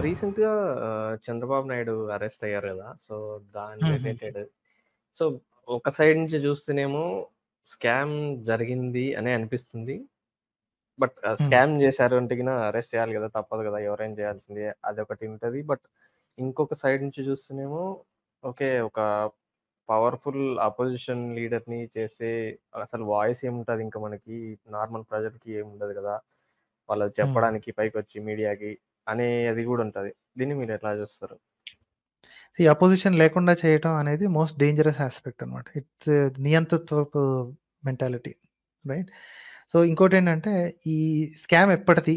రీసెంట్‌గా చంద్రబాబు నాయుడు అరెస్ట్ అయ్యారు గదా! సో, దాని హుహుహు. రిలేటెడ్ సో, ఒక సైడ్ నుంచి చూస్తేనేమో స్కామ్ జరిగింది అనే అనిపిస్తుంది. బట్ హ్మ్. స్కామ్ చేశారు అంటే గిన అరెస్ట్ చేయాలి గదా! తప్పదు గదా! ఎవరైనా చేయాల్సిందే అదొకటి ఉంటది. బట్ ఇంకొక సైడ్ నుంచి చూస్తేనేమో ఓకే. ఒక పవర్‌ఫుల్ అపోజిషన్ లీడర్‌ని చేసే అసలు వాయిస్ ఏముంటది ఇంక మనకి నార్మల్ ప్రజలకి ఏముండదు గదా! వాళ్ళది హ్మ్. చెప్పడానికి పైకొచ్చి మీడియాకి అనే అది గూడా ఉంటది. దీన్ని మీరెట్లా జూస్తారు? ఈ అపోజిషన్ లేకుండా చేయటం అనేది మోస్ట్ డేంజరస్ యాస్పెక్ట్ అనమాట. ఇట్స్ నియంతృత్వపు మెంటాలిటీ. రైట్? సో, ఇంకోటేంటంటే ఈ స్కామ్ ఎప్పటిది?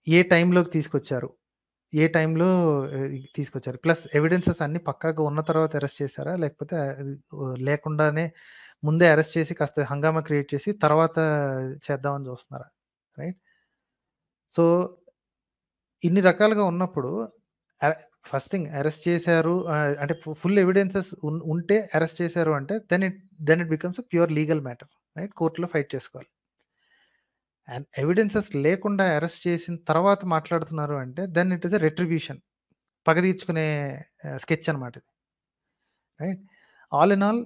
ఏ టైంలోకి తీసుకొచ్చారు? ఏ టైంలో తీసుకొచ్చారు? ప్లస్ ఎవిడెన్సెస్ అన్నీ పక్కాగా ఉన్న తర్వాత అరెస్ట్ చేసారా? లేకపోతే అది లేకుండానే ముందే అరెస్ట్ చేసి కాస్త హంగామా క్రియేట్ చేసి తర్వాత చేద్దామని చూస్తున్నారా? రైట్? సో, ఇన్ని రకాలుగా ఉన్నప్పుడు అ ఫస్ట్ థింగ్ అరెస్ట్ చేశారు అంటే ఫుల్ ఎవిడెన్సెస్ ఉంటే అరెస్ట్ చేశారు అంటే then it becomes a pure legal matter. Right? కోర్ట్‌లో ఫైట్ చేసుకోవాలి. అండ్ ఎవిడెన్సెస్ లేకుండా అరెస్ట్ చేసిన తర్వాత మాట్లాడుతున్నారు అంటే then it is a retribution. పగ తీర్చుకునే స్కెచ్ అనమాట ఇది. రైట్? ఆల్ ఇన్ ఆల్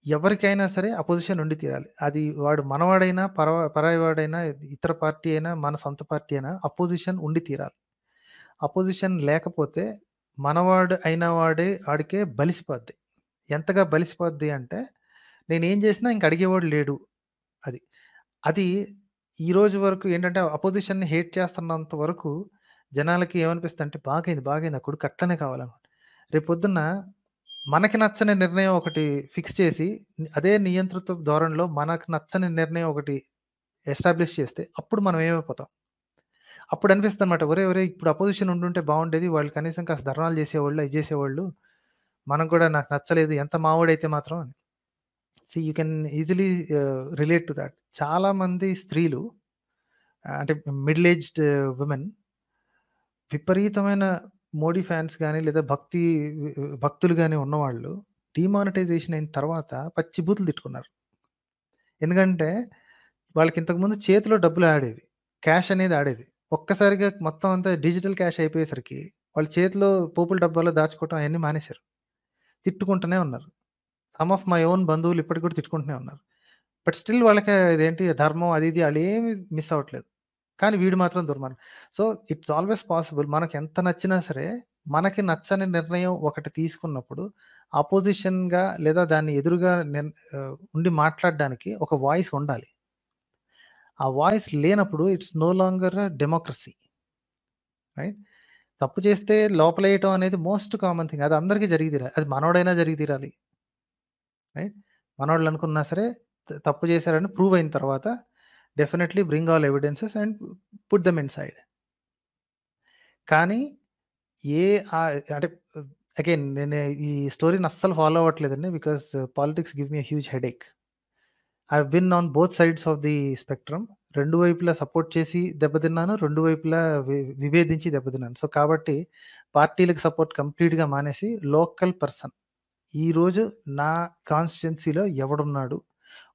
ఎవరికైనా సరే అపోజిషన్ ఉండి తీరాలి. అది వాడు మనవాడైనా, పరాయి వాడైనా, ఇతర పార్టీ అయినా, మన సొంత పార్టీ అయినా అపోజిషన్ ఉండి తీరాలి. అపోజిషన్ లేకపోతే మనవాడు అయిన వాడే ఆడికే బలిసిపోద్ది. ఎంతగా బలిసిపోద్ది అంటే నేనేం చేసినా ఇంక అడిగేవాడు లేడు అది. అది ఈ రోజు వరకు ఏంటంటే అపోజిషన్‌ని హేట్ చేస్తున్నంత వరకు జనాలకి ఏమనిపిస్తదంటే బాగైంది, బాగైంది. నా కొడుకు అట్లనే కావాలనమాట. రేపొద్దున్న మనకి నచ్చని నిర్ణయం ఒకటి ఫిక్స్ చేసి అదే నియంతృత్వ ధోరణిలో మనకు నచ్చని నిర్ణయం ఒకటి ఎస్టాబ్లిష్ చేస్తే అప్పుడు మనం ఏమైపోతాం? అప్పుడు అనిపిస్తదనమాట. ఒరేయ్! ఒరేయ్! ఇప్పుడు అపోజిషన్ ఉండుంటే బావుండేది. వాళ్ళు కనీసం కాస్త ధర్నాలు చేసేవాళ్ళు, అది చేసేవాళ్ళు. మనం కూడా నాకు నచ్చలేదు. ఎంత మావోడైతే మాత్రం అని. You can easily relate to that. చాలామంది స్త్రీలు అంటే మిడిల్ ఏజ్డ్ వుమెన్ విపరీతమైన మోడీ ఫ్యాన్స్ గాని, లేదా భక్తులు గాని ఉన్నవాళ్ళు డీమానిటైజేషన్ అయిన తర్వాత పచ్చి బూతులు తిట్టుకున్నారు. ఎందుకంటే వాళ్ళకి ఇంతకుముందు చేతిలో డబ్బులు ఆడేవి. క్యాష్ అనేది ఆడేది. ఒక్కసారిగా మొత్తం అంతా డిజిటల్ క్యాష్ అయిపోయేసరికి వాళ్ళ చేతిలో పోపుల డబ్బాలో దాచుకోవటం అయన్నీ మానేశారు. తిట్టుకుంటూనే ఉన్నారు. సమ్ ఆఫ్ మై ఓన్ బంధువులు ఇప్పటికి కూడా తిట్టుకుంటూనే ఉన్నారు. బట్ స్టిల్ వాళ్ళకి ఇదేంటి ధర్మం అది ఇది ఆళ్ళేమి మిస్ అవ్వట్లేదు. కానీ వీడు మాత్రం దుర్మార్గం. సో, ఇట్స్ ఆల్‌వేస్ పాసిబుల్ మనకెంత నచ్చినా సరే, మనకి నచ్చని నిర్ణయం ఒకటి తీసుకున్నప్పుడు అపోజిషన్‌గా లేదా దాన్ని ఎదురుగా ఉండి మాట్లాడడానికి ఒక వాయిస్ ఉండాలి. ఆ వాయిస్ లేనప్పుడు it's no longer democracy. Right? తప్పు చేస్తే లోపలేయటం అనేది మోస్ట్ కామన్ థింగ్. అది అందరికీ జరిగి తీరాలి. అది మనోడైనా జరిగి తీరాలి. రైట్? మనోళ్ళనుకున్నా సరే తప్పు చేశారని ప్రూవ్ అయిన తర్వాత definitely bring all evidences and put them inside. కానీ ఏ అంటే అగైన్ నేను ఈ స్టోరీని అస్సలు ఫాలో అవ్వట్లేదండి. Because politics give me a huge headache. I have been on both sides of the spectrum. 2 వైపులా సపోర్ట్ చేసి దెబ్బతిన్నాను. 2 వైపులా విభేదించి దెబ్బతిన్నాను. సో, కాబట్టి పార్టీలకు సపోర్ట్ కంప్లీట్‌గా మానేసి లోకల్ పర్సన్ ఈరోజు నా కాన్స్టిట్యుయెన్సీలో ఎవడున్నాడు?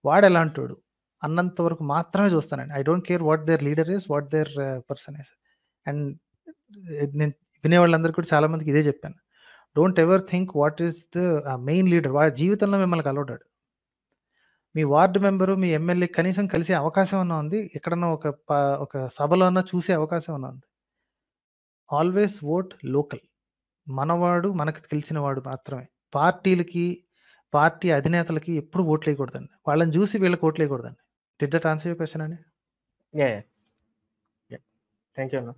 వాడెలాంటోడు? అన్నంత వరకు మాత్రమే చూస్తానండి. I don't care what their leader is, what their person is. And నేను వినేవాళ్ళందరికీ కూడా చాలా మందికి ఇదే చెప్పాను. Don't ever think what is the main leader. వాడి జీవితంలో మిమ్మల్ని కలవడాడు. మీ వార్డ్ మెంబరు, మీ ఎమ్మెల్యే కనీసం కలిసే అవకాశం అన్నా ఉంది. ఎక్కడన్నా ఒక సభలో అన్నా చూసే అవకాశం అన్నా ఉంది. Always vote local. మనవాడు మనకు తెలిసినవాడు మాత్రమే. పార్టీలకి, పార్టీ అధినేతలకి ఎప్పుడు ఓట్లేయకూడదండి. వాళ్ళని జూసి వీళ్ళకి ఓట్లేయకూడదండి. Did that answer your question అండి? Yeah! Yeah! Yeah! Thank you అన్న.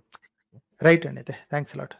రైట్ అండి. అయితే థాంక్స్ ఎ లాట్.